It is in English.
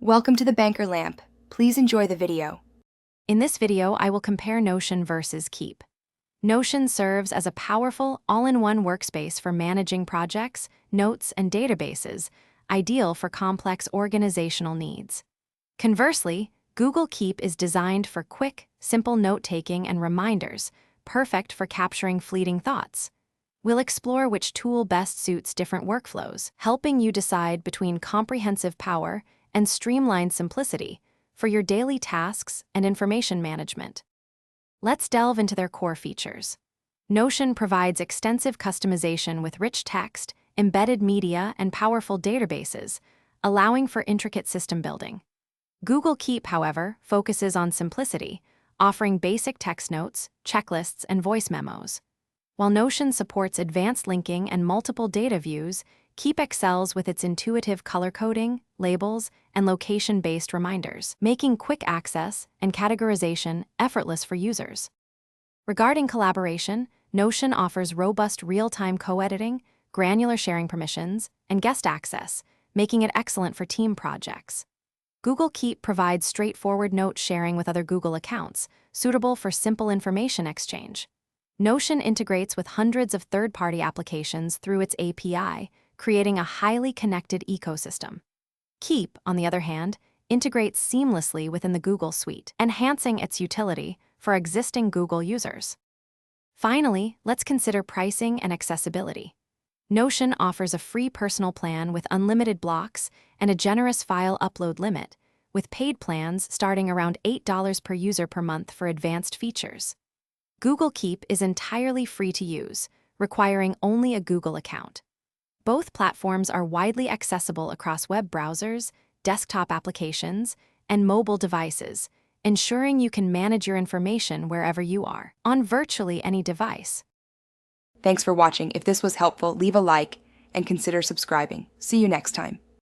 Welcome to the Banker Lamp. Please enjoy the video. In this video, I will compare Notion versus Keep. Notion serves as a powerful, all-in-one workspace for managing projects, notes, and databases, ideal for complex organizational needs. Conversely, Google Keep is designed for quick, simple note-taking and reminders, perfect for capturing fleeting thoughts. We'll explore which tool best suits different workflows, helping you decide between comprehensive power and streamlined simplicity for your daily tasks and information management. Let's delve into their core features. Notion provides extensive customization with rich text, embedded media, and powerful databases, allowing for intricate system building. Google Keep, however, focuses on simplicity, offering basic text notes, checklists, and voice memos. While Notion supports advanced linking and multiple data views, Keep excels with its intuitive color coding, labels, and location-based reminders, making quick access and categorization effortless for users. Regarding collaboration, Notion offers robust real-time co-editing, granular sharing permissions, and guest access, making it excellent for team projects. Google Keep provides straightforward note sharing with other Google accounts, suitable for simple information exchange. Notion integrates with hundreds of third-party applications through its API, creating a highly connected ecosystem. Keep, on the other hand, integrates seamlessly within the Google Suite, enhancing its utility for existing Google users. Finally, let's consider pricing and accessibility. Notion offers a free personal plan with unlimited blocks and a generous file upload limit, with paid plans starting around $8 per user per month for advanced features. Google Keep is entirely free to use, requiring only a Google account. Both platforms are widely accessible across web browsers, desktop applications, and mobile devices, ensuring you can manage your information wherever you are, on virtually any device. Thanks for watching. If this was helpful, leave a like and consider subscribing. See you next time.